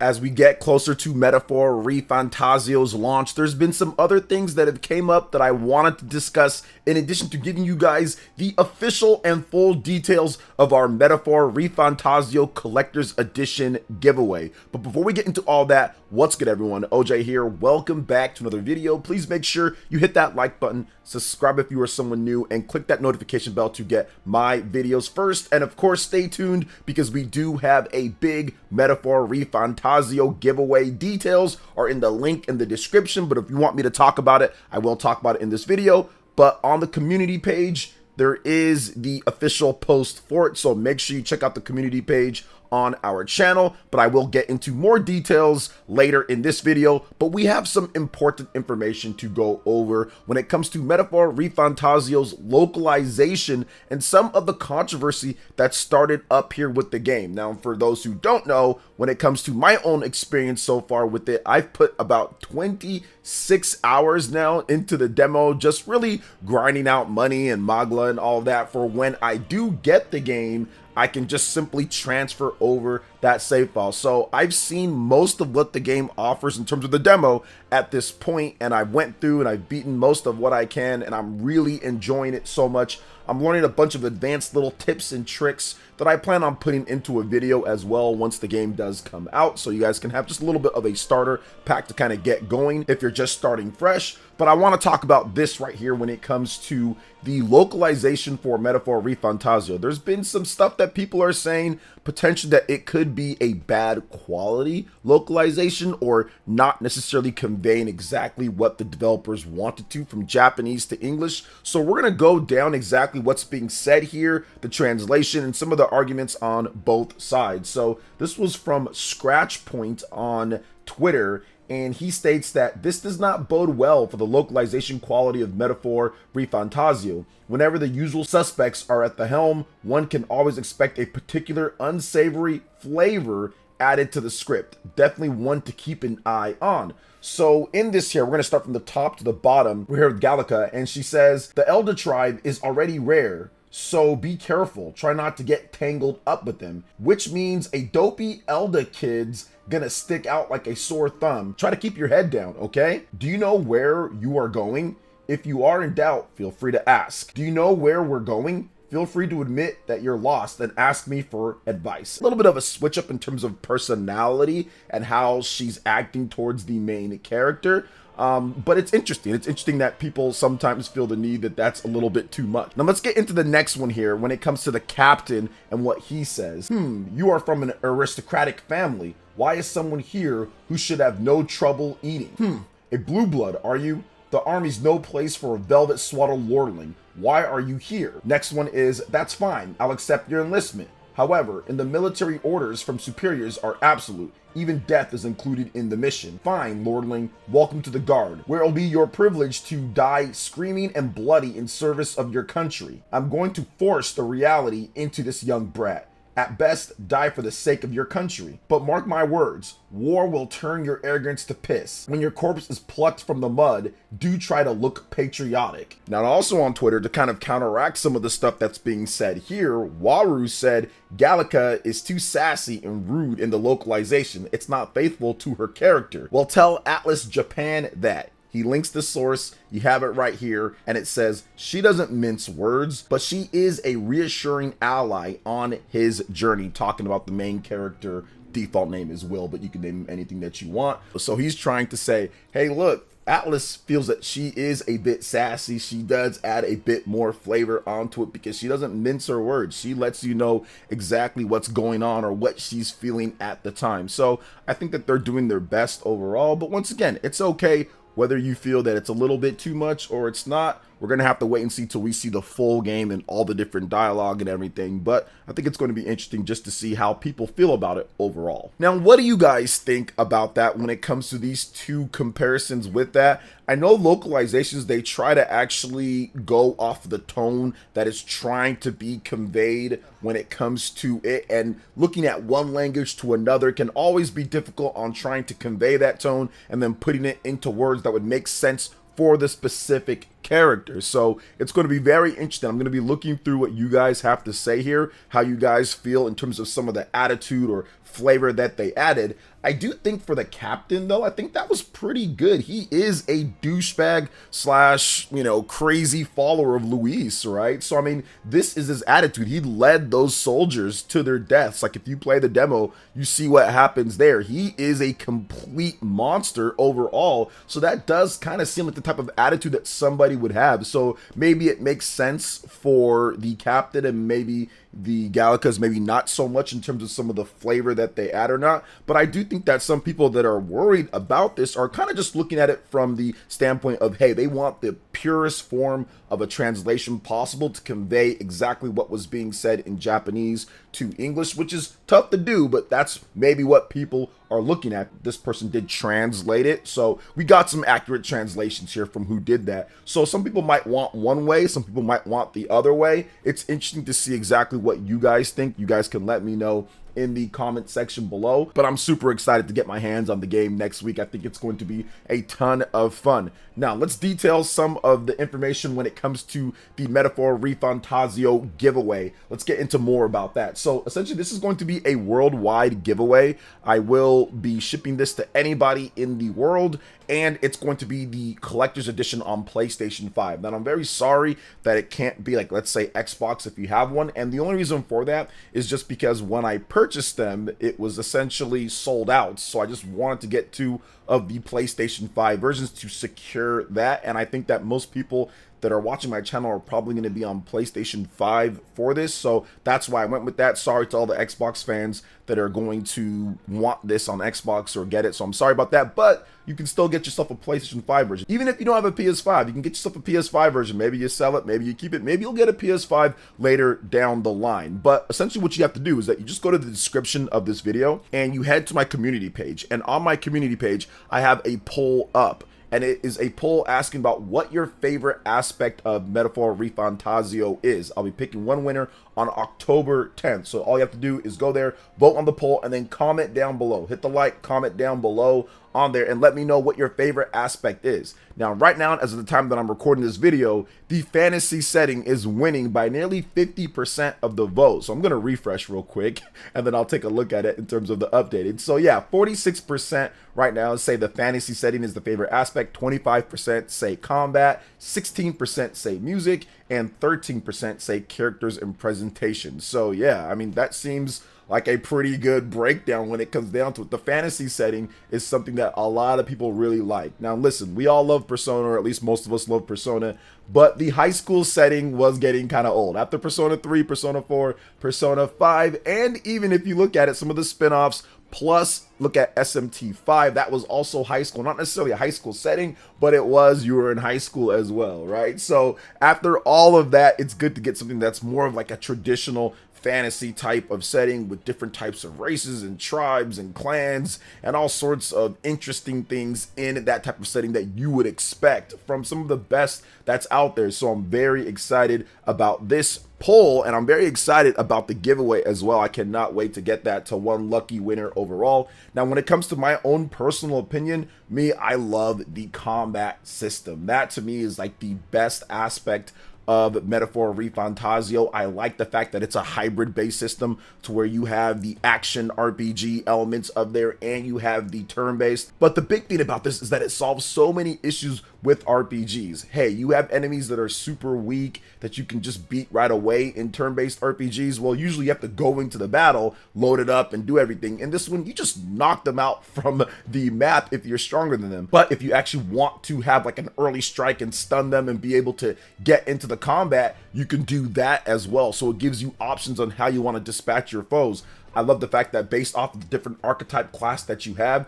as we get closer to Metaphor ReFantazio's launch, there's been some other things that have came up that I wanted to discuss in addition to giving you guys the official and full details of our Metaphor ReFantazio Collector's Edition giveaway. But before we get into all that, what's good everyone? OJ here. Welcome back to another video. Please make sure you hit that like button, subscribe if you are someone new, and click that notification bell to get my videos first. And of course, stay tuned because we do have a big Metaphor ReFantazio giveaway. Details are in the link in the description, but if you want me to talk about it, I will talk about it in this video. But on the community page, there is the official post for it, so make sure you check out the community page on our channel. But I will get into more details later in this video. But we have some important information to go over when it comes to Metaphor ReFantazio's localization and some of the controversy that started up here with the game. Now, for those who don't know, when it comes to my own experience so far with it, I've put about 26 hours now into the demo, just really grinding out money and Magla and all that for when I do get the game, I can just simply transfer over that save file. So I've seen most of what the game offers in terms of the demo at this point, and I went through and I've beaten most of what I can, and I'm really enjoying it so much. I'm learning a bunch of advanced little tips and tricks that I plan on putting into a video as well once the game does come out, so you guys can have just a little bit of a starter pack to kind of get going if you're just starting fresh. But I want to talk about this right here when it comes to the localization for Metaphor ReFantazio. There's been some stuff that people are saying potentially that it could be a bad quality localization or not necessarily conveying exactly what the developers wanted to from Japanese to English. So we're going to go down exactly what's being said here, the translation, and some of the arguments on both sides. So this was from Scratch Point on Twitter, and he states that this does not bode well for the localization quality of Metaphor ReFantazio. Whenever the usual suspects are at the helm, one can always expect a particular unsavory flavor added to the script. Definitely one to keep an eye on. So in this here, we're going to start from the top to the bottom. We're here with Gallica, and she says, the Elder tribe is already rare, so be careful. Try not to get tangled up with them, which means a dopey Elder kid's gonna stick out like a sore thumb. Try to keep your head down, okay? Do you know where you are going? If you are in doubt, feel free to ask. Do you know where we're going? Feel free to admit that you're lost and ask me for advice. A little bit of a switch up in terms of personality and how she's acting towards the main character. But it's interesting. It's interesting that people sometimes feel the need that that's a little bit too much. Now let's get into the next one here when it comes to the captain and what he says. You are from an aristocratic family. Why is someone here who should have no trouble eating? A blue blood, are you? The army's no place for a velvet swaddled lordling. Why are you here? Next one is, that's fine. I'll accept your enlistment. However, in the military, orders from superiors are absolute. Even death is included in the mission. Fine, lordling. Welcome to the guard, where it'll be your privilege to die screaming and bloody in service of your country. I'm going to force the reality into this young brat. At best, die for the sake of your country. But mark my words, war will turn your arrogance to piss. When your corpse is plucked from the mud, do try to look patriotic. Now, also on Twitter, to kind of counteract some of the stuff that's being said here, Waru said, Gallica is too sassy and rude in the localization. It's not faithful to her character. Well, tell Atlas Japan that. He links the source, you have it right here, and it says, she doesn't mince words, but she is a reassuring ally on his journey, talking about the main character. Default name is Will, but you can name him anything that you want. So he's trying to say, hey, look, Atlas feels that she is a bit sassy. She does add a bit more flavor onto it because she doesn't mince her words. She lets you know exactly what's going on or what she's feeling at the time. So I think that they're doing their best overall, but once again, it's okay whether you feel that it's a little bit too much or it's not. We're going to have to wait and see till we see the full game and all the different dialogue and everything. But I think it's going to be interesting just to see how people feel about it overall. Now, what do you guys think about that when it comes to these two comparisons with that? I know localizations, they try to actually go off the tone that is trying to be conveyed when it comes to it. And looking at one language to another can always be difficult on trying to convey that tone and then putting it into words that would make sense for the specific character. So it's going to be very interesting. I'm going to be looking through what you guys have to say here, how you guys feel in terms of some of the attitude or flavor that they added. I do think for the captain, though, I think that was pretty good. He is a douchebag slash, crazy follower of Luis, right? So, I mean, this is his attitude. He led those soldiers to their deaths. Like, if you play the demo, you see what happens there. He is a complete monster overall. So that does kind of seem like the type of attitude that somebody would have. So maybe it makes sense for the captain, and maybe the Gallicas maybe not so much in terms of some of the flavor that they add or not. But I do think that some people that are worried about this are kind of just looking at it from the standpoint of, hey, they want the purest form of a translation possible to convey exactly what was being said in Japanese to English, which is tough to do, but that's maybe what people are looking at. This person did translate it, so we got some accurate translations here from who did that. So some people might want one way, some people might want the other way. It's interesting to see exactly what you guys think. You guys can let me know in the comment section below, but I'm super excited to get my hands on the game next week. I think it's going to be a ton of fun. Now let's detail some of the information when it comes to the Metaphor ReFantazio giveaway. Let's get into more about that. So essentially this is going to be a worldwide giveaway. I will be shipping this to anybody in the world, and it's going to be the collector's edition on PlayStation 5. Now I'm very sorry that it can't be like, let's say, Xbox if you have one, and the only reason for that is just because when I purchased them, it was essentially sold out. So I just wanted to get two of the PlayStation 5 versions to secure that, and I think that most people that are watching my channel are probably going to be on PlayStation 5 for this, so that's why I went with that. Sorry to all the Xbox fans that are going to want this on Xbox or get it, so I'm sorry about that, but you can still get yourself a PlayStation 5 version. Even if you don't have a PS5, you can get yourself a PS5 version. Maybe you sell it, maybe you keep it, maybe you'll get a PS5 later down the line. But essentially what you have to do is that you just go to the description of this video and you head to my community page, and on my community page I have a poll up. And it is a poll asking about what your favorite aspect of Metaphor ReFantazio is. I'll be picking one winner on October 10th. So all you have to do is go there, vote on the poll, and then comment down below. Hit the like, comment down below on there, and let me know what your favorite aspect is. Now, right now, as of the time that I'm recording this video, the fantasy setting is winning by nearly 50% of the vote. So I'm going to refresh real quick, and then I'll take a look at it in terms of the updated. So yeah, 46% right now say the fantasy setting is the favorite aspect, 25% say combat, 16% say music, and 13% say characters and presentation. So yeah, I mean, that seems like a pretty good breakdown when it comes down to it. The fantasy setting is something that a lot of people really like. Now listen, we all love Persona, or at least most of us love Persona, but the high school setting was getting kind of old. After Persona 3, Persona 4, Persona 5, and even if you look at it, some of the spin-offs, plus look at SMT5, that was also high school. Not necessarily a high school setting, but it was, you were in high school as well, right? So after all of that, it's good to get something that's more of like a traditional fantasy type of setting with different types of races and tribes and clans and all sorts of interesting things in that type of setting that you would expect from some of the best that's out there. So I'm very excited about this poll, and I'm very excited about the giveaway as well. I cannot wait to get that to one lucky winner overall. Now, when it comes to my own personal opinion, I love the combat system. That to me is like the best aspect of Metaphor ReFantazio. I like the fact that it's a hybrid based system to where you have the action RPG elements of there and you have the turn based. But the big thing about this is that it solves so many issues with RPGs. Hey, you have enemies that are super weak that you can just beat right away in turn-based RPGs. Well, usually you have to go into the battle, load it up, and do everything. In this one, you just knock them out from the map if you're stronger than them. But if you actually want to have like an early strike and stun them and be able to get into the combat, you can do that as well. So it gives you options on how you want to dispatch your foes. I love the fact that based off of the different archetype class that you have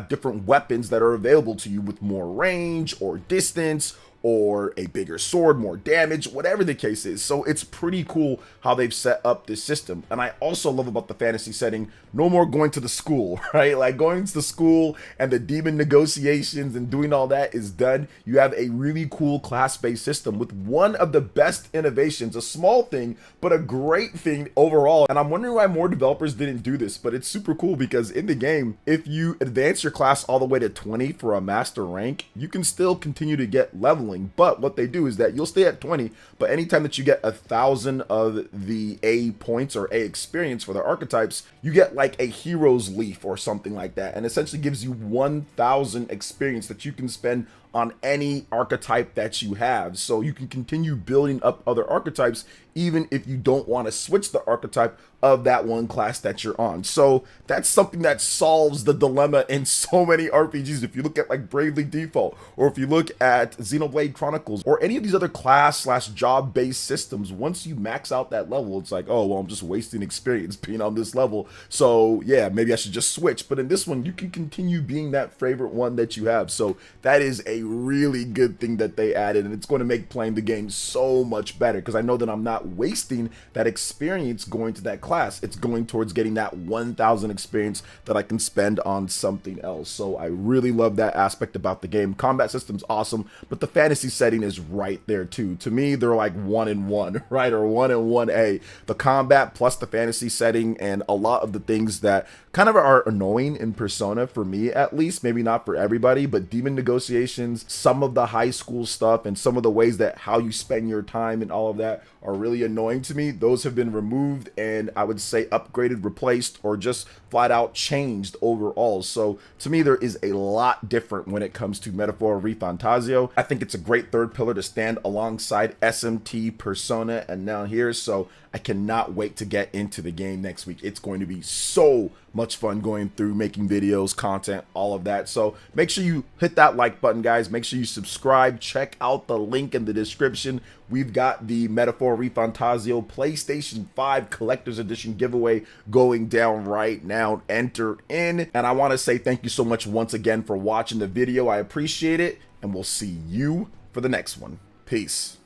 different weapons that are available to you with more range or distance or a bigger sword, more damage, whatever the case is. So it's pretty cool how they've set up this system. And I also love about the fantasy setting, no more going to the school, right? Like going to the school and the demon negotiations and doing all that is done. You have a really cool class-based system with one of the best innovations, a small thing, but a great thing overall. And I'm wondering why more developers didn't do this, but it's super cool because in the game, if you advance your class all the way to 20 for a master rank, you can still continue to get leveling gambling. But what they do is that you'll stay at 20, but anytime that you get 1,000 of the A points or A experience for their archetypes, you get like a hero's leaf or something like that, and essentially gives you 1,000 experience that you can spend on any archetype that you have. So you can continue building up other archetypes even if you don't want to switch the archetype of that one class that you're on. So that's something that solves the dilemma in so many RPGs. If you look at like Bravely Default, or if you look at Xenoblade Chronicles, or any of these other class/job based systems, once you max out that level, it's like, oh, well, I'm just wasting experience being on this level. So yeah, maybe I should just switch. But in this one, you can continue being that favorite one that you have. So that is a really good thing that they added, and it's going to make playing the game so much better, because I know that I'm not wasting that experience going to that class. It's going towards getting that 1,000 experience that I can spend on something else. So I really love that aspect about the game. Combat system's awesome, but the fantasy setting is right there too. To me, they're like 1 in 1, right? Or 1 in 1A. The combat plus the fantasy setting and a lot of the things that kind of are annoying in Persona, for me at least, maybe not for everybody, but demon negotiations, some of the high school stuff, and some of the ways that how you spend your time and all of that are really annoying to me. Those have been removed, and I would say upgraded, replaced, or just flat out changed overall. So to me, there is a lot different when it comes to Metaphor ReFantazio. I think it's a great third pillar to stand alongside SMT, Persona, and now here. So I cannot wait to get into the game next week. It's going to be so much fun going through, making videos, content, all of that. So make sure you hit that like button, guys. Make sure you subscribe. Check out the link in the description. We've got the Metaphor ReFantazio PlayStation 5 Collector's Edition giveaway going down right now. Enter in. And I want to say thank you so much once again for watching the video. I appreciate it, and we'll see you for the next one. Peace.